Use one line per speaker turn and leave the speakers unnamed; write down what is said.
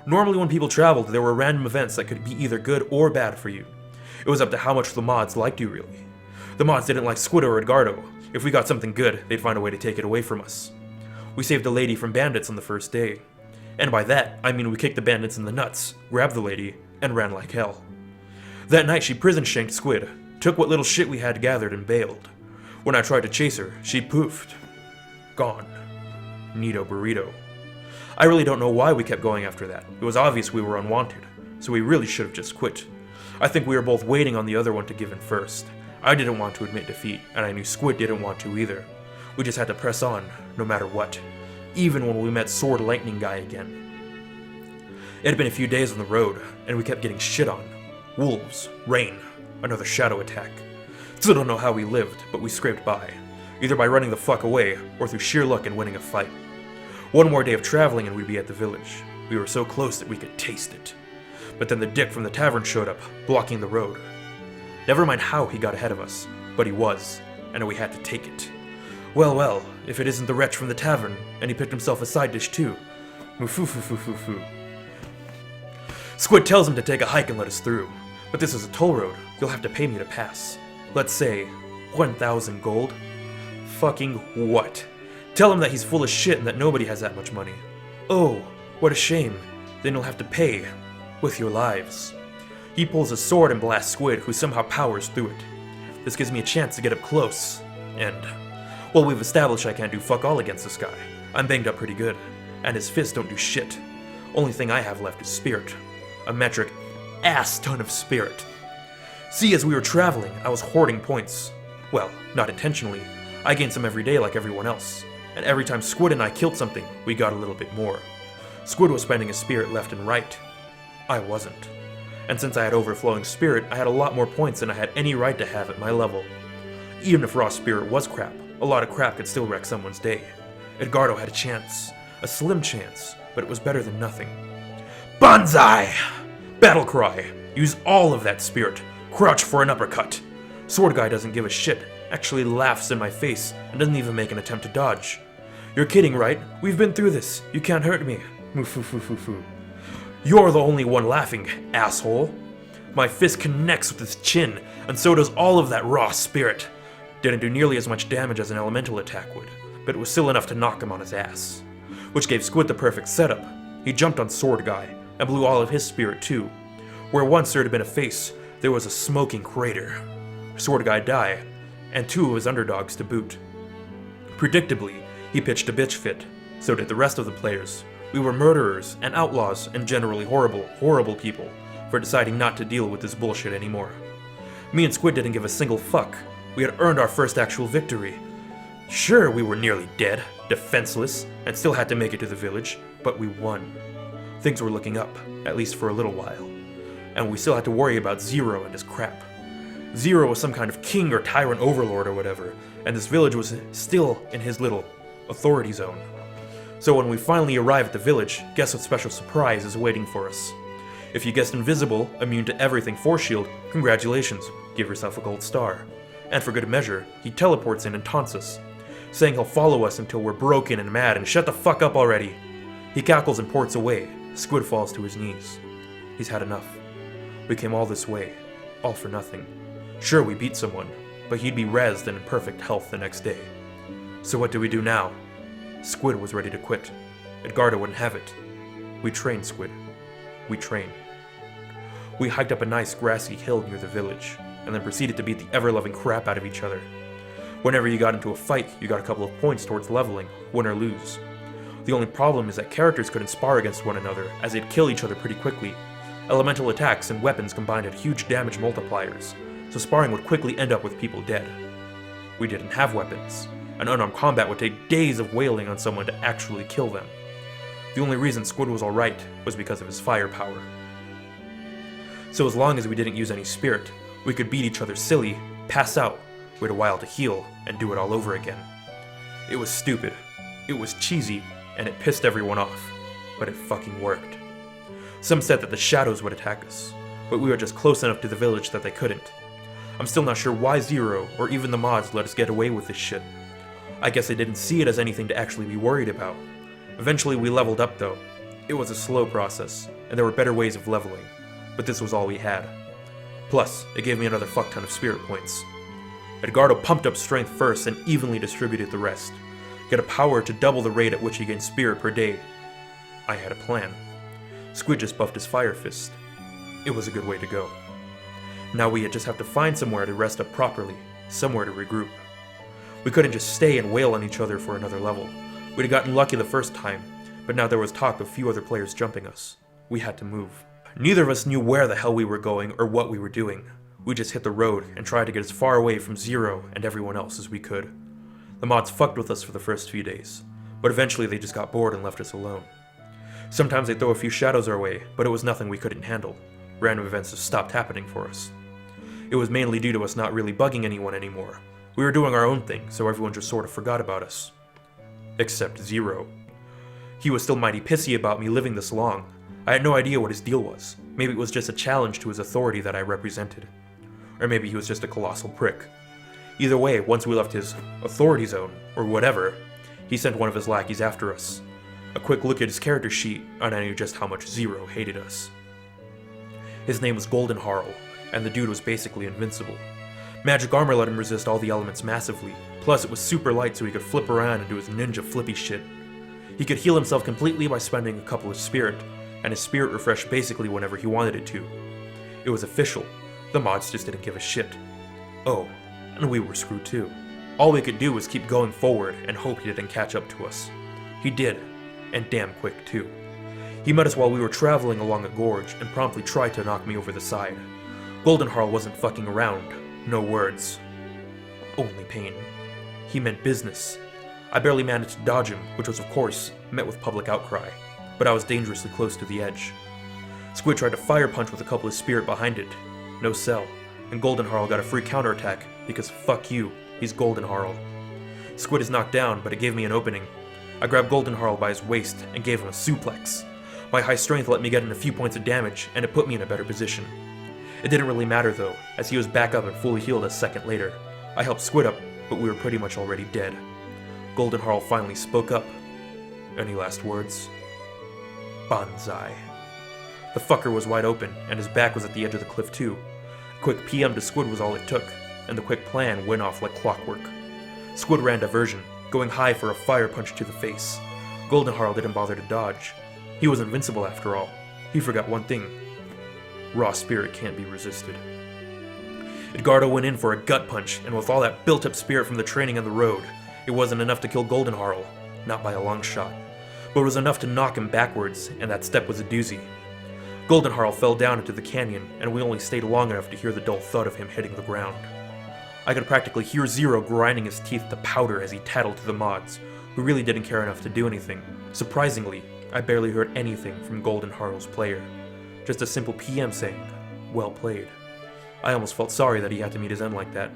Normally when people traveled, there were random events that could be either good or bad for you. It was up to how much the mods liked you, really. The mods didn't like Squid or Edgardo. If we got something good, they'd find a way to take it away from us. We saved a lady from bandits on the first day. And by that, I mean we kicked the bandits in the nuts, grabbed the lady, and ran like hell. That night she prison shanked Squid, took what little shit we had gathered and bailed. When I tried to chase her, she poofed. Gone. Neato burrito. I really don't know why we kept going after that. It was obvious we were unwanted, so we really should have just quit. I think we were both waiting on the other one to give in first. I didn't want to admit defeat, and I knew Squid didn't want to either. We just had to press on, no matter what. Even when we met Sword Lightning Guy again. It had been a few days on the road, and we kept getting shit on. Wolves, rain, another shadow attack. Still don't know how we lived, but we scraped by. Either by running the fuck away, or through sheer luck and winning a fight. One more day of traveling and we'd be at the village. We were so close that we could taste it. But then the dick from the tavern showed up, blocking the road. Never mind how he got ahead of us, but he was, and we had to take it. Well, if it isn't the wretch from the tavern, and he picked himself a side dish too. Moo-foo-foo-foo-foo-foo. Squid tells him to take a hike and let us through, but this is a toll road. You'll have to pay me to pass. Let's say 1,000 gold. Fucking what? Tell him that he's full of shit and that nobody has that much money. Oh, what a shame. Then you'll have to pay with your lives. He pulls a sword and blasts Squid, who somehow powers through it. This gives me a chance to get up close, and well, we've established I can't do fuck all against this guy. I'm banged up pretty good, and his fists don't do shit. Only thing I have left is spirit. A metric ass ton of spirit. See, as we were traveling, I was hoarding points. Well, not intentionally. I gained some every day like everyone else. And every time Squid and I killed something, we got a little bit more. Squid was spending his spirit left and right. I wasn't. And since I had overflowing spirit, I had a lot more points than I had any right to have at my level. Even if raw spirit was crap, a lot of crap could still wreck someone's day. Edgardo had a chance. A slim chance, but it was better than nothing. Banzai! Battle cry. Use all of that spirit. Crouch for an uppercut. Sword guy doesn't give a shit, actually laughs in my face, and doesn't even make an attempt to dodge. You're kidding, right? We've been through this. You can't hurt me. Moo-foo-foo-foo-foo. You're the only one laughing, asshole. My fist connects with his chin, and so does all of that raw spirit. Didn't do nearly as much damage as an elemental attack would, but it was still enough to knock him on his ass. Which gave Squid the perfect setup. He jumped on Sword Guy, and blew all of his spirit too. Where once there had been a face, there was a smoking crater. Sword Guy died, and two of his underdogs to boot. Predictably, he pitched a bitch fit. So did the rest of the players. We were murderers and outlaws and generally horrible people for deciding not to deal with this bullshit anymore. Me and Squid didn't give a single fuck. We had earned our first actual victory. Sure, we were nearly dead, defenseless, and still had to make it to the village, but we won. Things were looking up, at least for a little while. And we still had to worry about Zero and his crap. Zero was some kind of king or tyrant overlord or whatever, and this village was still in his little authority zone. So when we finally arrive at the village, guess what special surprise is waiting for us? If you guessed invisible, immune to everything force shield, congratulations, give yourself a gold star. And for good measure, he teleports in and taunts us, saying he'll follow us until we're broken and mad and shut the fuck up already. He cackles and ports away. Squid falls to his knees. He's had enough. We came all this way, all for nothing. Sure, we beat someone, but he'd be rezzed and in perfect health the next day. So what do we do now? Squid was ready to quit. Edgardo wouldn't have it. We trained Squid. We trained. We hiked up a nice grassy hill near the village, and then proceeded to beat the ever-loving crap out of each other. Whenever you got into a fight, you got a couple of points towards leveling, win or lose. The only problem is that characters couldn't spar against one another, as they'd kill each other pretty quickly. Elemental attacks and weapons combined had huge damage multipliers, so sparring would quickly end up with people dead. We didn't have weapons, and unarmed combat would take days of wailing on someone to actually kill them. The only reason Squid was alright was because of his firepower. So as long as we didn't use any spirit, we could beat each other silly, pass out, wait a while to heal, and do it all over again. It was stupid, it was cheesy, and it pissed everyone off, but it fucking worked. Some said that the shadows would attack us, but we were just close enough to the village that they couldn't. I'm still not sure why Zero, or even the mods, let us get away with this shit. I guess they didn't see it as anything to actually be worried about. Eventually we leveled up though. It was a slow process, and there were better ways of leveling, but this was all we had. Plus, it gave me another fuck ton of spirit points. Edgardo pumped up strength first and evenly distributed the rest. Get a power to double the rate at which he gained spirit per day. I had a plan. Squid just buffed his fire fist. It was a good way to go. Now we'd just have to find somewhere to rest up properly, somewhere to regroup. We couldn't just stay and wail on each other for another level. We'd gotten lucky the first time, but now there was talk of few other players jumping us. We had to move. Neither of us knew where the hell we were going or what we were doing. We just hit the road and tried to get as far away from Zero and everyone else as we could. The mods fucked with us for the first few days, but eventually they just got bored and left us alone. Sometimes they'd throw a few shadows our way, but it was nothing we couldn't handle. Random events just stopped happening for us. It was mainly due to us not really bugging anyone anymore. We were doing our own thing, so everyone just sort of forgot about us. Except Zero. He was still mighty pissy about me living this long. I had no idea what his deal was. Maybe it was just a challenge to his authority that I represented. Or maybe he was just a colossal prick. Either way, once we left his authority zone, or whatever, he sent one of his lackeys after us. A quick look at his character sheet, and I knew just how much Zero hated us. His name was Golden Harl, and the dude was basically invincible. Magic armor let him resist all the elements massively, plus it was super light so he could flip around and do his ninja flippy shit. He could heal himself completely by spending a couple of spirit, and his spirit refreshed basically whenever he wanted it to. It was official. The mods just didn't give a shit. Oh, and we were screwed too. All we could do was keep going forward and hope he didn't catch up to us. He did, and damn quick too. He met us while we were traveling along a gorge and promptly tried to knock me over the side. Golden Harl wasn't fucking around. No words. Only pain. He meant business. I barely managed to dodge him, which was of course met with public outcry, but I was dangerously close to the edge. Squid tried to fire punch with a couple of spirit behind it. No cell, and Golden Harl got a free counterattack because fuck you, he's Golden Harl. Squid is knocked down, but it gave me an opening. I grabbed Golden Harl by his waist and gave him a suplex. My high strength let me get in a few points of damage, and it put me in a better position. It didn't really matter though, as he was back up and fully healed a second later. I helped Squid up, but we were pretty much already dead. Golden Harl finally spoke up. Any last words? Banzai. The fucker was wide open, and his back was at the edge of the cliff too. A quick PM to Squid was all it took, and the quick plan went off like clockwork. Squid ran diversion, going high for a fire punch to the face. Golden Harl didn't bother to dodge. He was invincible after all. He forgot one thing. Raw spirit can't be resisted. Edgardo went in for a gut punch, and with all that built-up spirit from the training on the road, it wasn't enough to kill Golden Harl, not by a long shot, but it was enough to knock him backwards, and that step was a doozy. Golden Harl fell down into the canyon, and we only stayed long enough to hear the dull thud of him hitting the ground. I could practically hear Zero grinding his teeth to powder as he tattled to the mods, who really didn't care enough to do anything. Surprisingly, I barely heard anything from Golden Harl's player. Just a simple PM saying, "Well played." I almost felt sorry that he had to meet his end like that,